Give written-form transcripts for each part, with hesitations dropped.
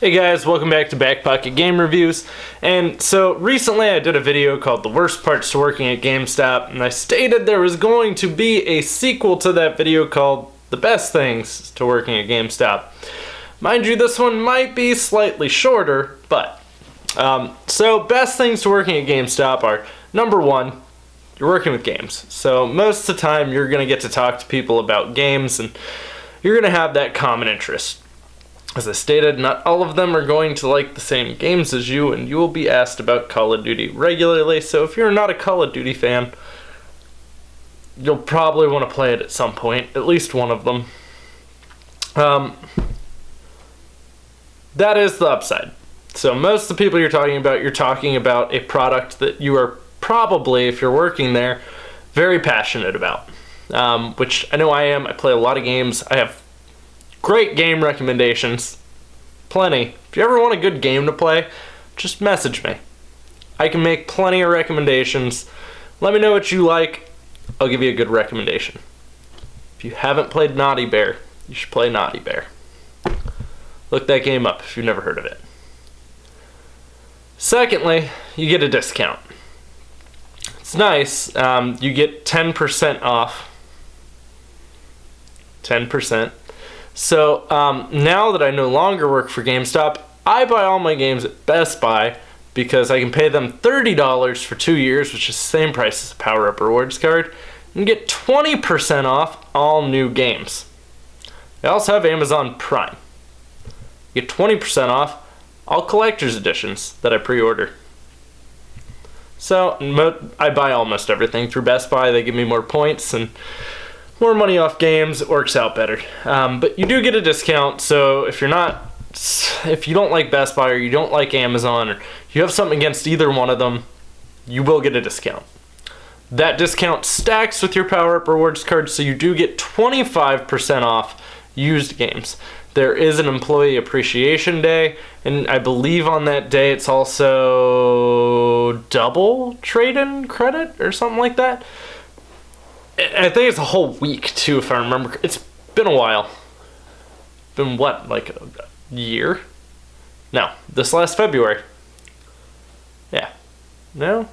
Hey guys, welcome back to BackPocketGameReviews. And so recently I did a video called The Worst Parts to Working at GameStop, and I stated there was going to be a sequel to that video called The Best Things to Working at GameStop. Mind you, this one might be slightly shorter, but so best things to working at GameStop are, number one, you're working with games. So most of the time you're going to get to talk to people about games, and you're going to have that common interest. As I stated, not all of them are going to like the same games as you, and you will be asked about Call of Duty regularly, so if you're not a Call of Duty fan, you'll probably want to play it at some point, at least one of them. That is the upside. So most of the people you're talking about a product that you are probably, if you're working there, very passionate about, which I know I am. I play a lot of games. I have great game recommendations. Plenty. If you ever want a good game to play, just message me. I can make plenty of recommendations. Let me know what you like. I'll give you a good recommendation. If you haven't played Naughty Bear, you should play Naughty Bear. Look that game up if you've never heard of it. Secondly, you get a discount. It's nice. You get 10% off. 10%. So now that I no longer work for GameStop, I buy all my games at Best Buy because I can pay them $30 for 2 years, which is the same price as a Power Up Rewards card, and get 20% off all new games. I also have Amazon Prime. You get 20% off all collector's editions that I pre-order. So I buy almost everything through Best Buy. They give me more points and more money off games. It works out better. But you do get a discount, so if you don't like Best Buy or you don't like Amazon or you have something against either one of them, you will get a discount. That discount stacks with your Power Up Rewards card, so you do get 25% off used games. There is an Employee Appreciation Day, and I believe on that day it's also double trade-in credit or something like that. I think it's a whole week, too, if I remember. It's been a while. Been what, like a year? No, this last February. Yeah. No?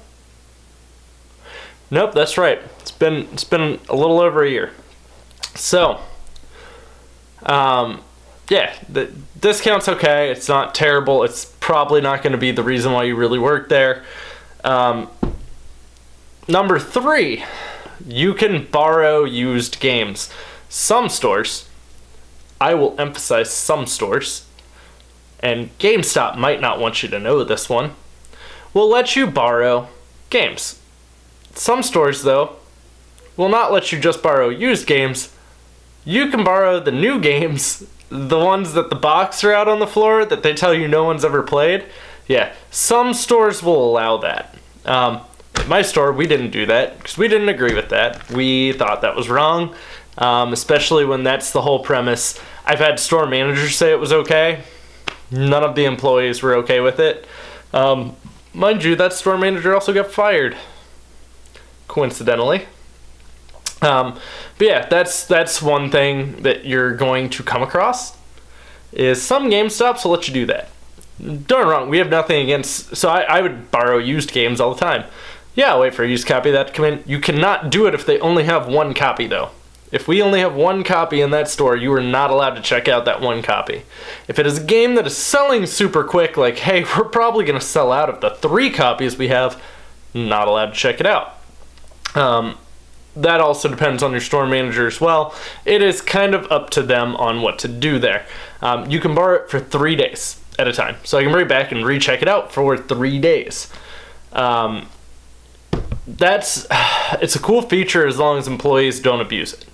Nope, that's right. It's been a little over a year. So, yeah, the discount's okay. It's not terrible. It's probably not going to be the reason why you really work there. Number 3. You can borrow used games. Some stores, I will emphasize some stores, and GameStop might not want you to know this one, will let you borrow games. Some stores, though, will not let you just borrow used games. You can borrow the new games, the ones that the box are out on the floor that they tell you no one's ever played. Yeah, some stores will allow that. At my store, we didn't do that because we didn't agree with that. We thought that was wrong, especially when that's the whole premise. I've had store managers say it was okay. None of the employees were okay with it. Mind you, that store manager also got fired, coincidentally. But yeah, that's one thing that you're going to come across, is some GameStops will let you do that. Don't get me wrong, we have nothing against, so I would borrow used games all the time. Yeah, wait for a used copy of that to come in. You cannot do it if they only have one copy, though. If we only have one copy in that store, you are not allowed to check out that one copy. If it is a game that is selling super quick, like, hey, we're probably going to sell out of the 3 copies we have, not allowed to check it out. That also depends on your store manager as well. It is kind of up to them on what to do there. You can borrow it for 3 days at a time. So I can bring it back and recheck it out for 3 days. It's a cool feature as long as employees don't abuse it.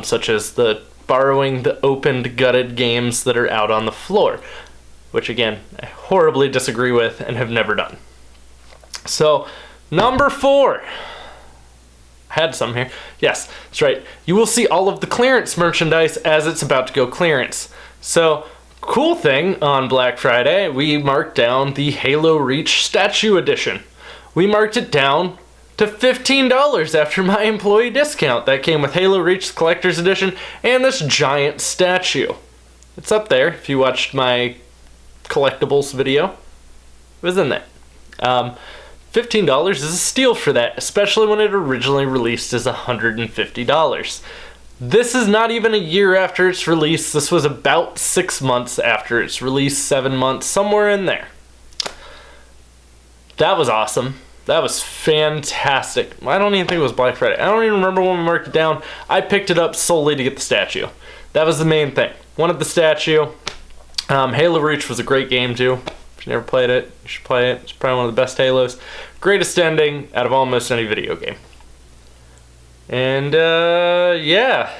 Such as the borrowing the opened, gutted games that are out on the floor, which again, I horribly disagree with and have never done. So, number 4. I had some here. Yes, that's right. You will see all of the clearance merchandise as it's about to go clearance. So, cool thing, on Black Friday, we marked down the Halo Reach Statue Edition. We marked it down to $15 after my employee discount. That came with Halo Reach Collector's Edition and this giant statue. It's up there if you watched my collectibles video. It was in there. $15 is a steal for that, especially when it originally released as $150. This is not even a year after its release. This was about 6 months after its release, 7 months, somewhere in there. That was awesome. That was fantastic. I don't even think it was Black Friday. I don't even remember when we marked it down. I picked it up solely to get the statue. That was the main thing. Wanted the statue. Halo Reach was a great game too. If you never played it, you should play it. It's probably one of the best Halos. Greatest ending out of almost any video game. And yeah,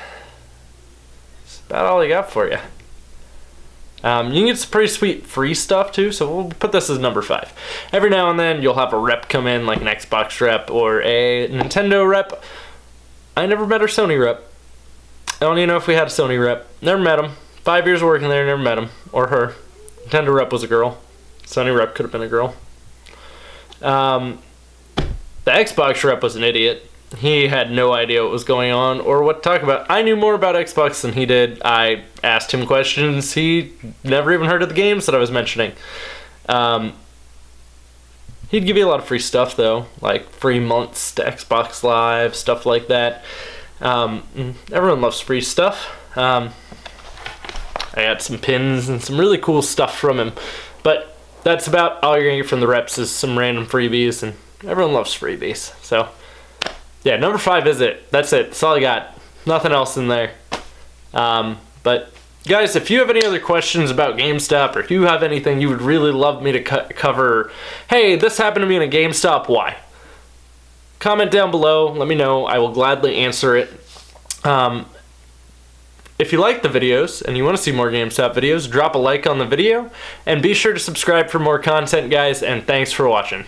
that's about all I got for you. You can get some pretty sweet free stuff too, so we'll put this as number 5. Every now and then you'll have a rep come in, like an Xbox rep or a Nintendo rep. I never met our Sony rep. I don't even know if we had a Sony rep. Never met him. 5 years working there, never met him. Or her. Nintendo rep was a girl. Sony rep could have been a girl. The Xbox rep was an idiot. He had no idea what was going on or what to talk about. I knew more about Xbox than he did. I asked him questions. He never even heard of the games that I was mentioning. He'd give you a lot of free stuff though, like free months to Xbox Live, stuff like that. Everyone loves free stuff. I got some pins and some really cool stuff from him. But that's about all you're gonna get from the reps is some random freebies, and everyone loves freebies. So yeah, number 5 is it. That's it. That's all I got. Nothing else in there. But guys, if you have any other questions about GameStop, or if you have anything you would really love me to cover, hey, this happened to me in a GameStop, why? Comment down below. Let me know. I will gladly answer it. If you like the videos and you want to see more GameStop videos, drop a like on the video, and be sure to subscribe for more content, guys, and thanks for watching.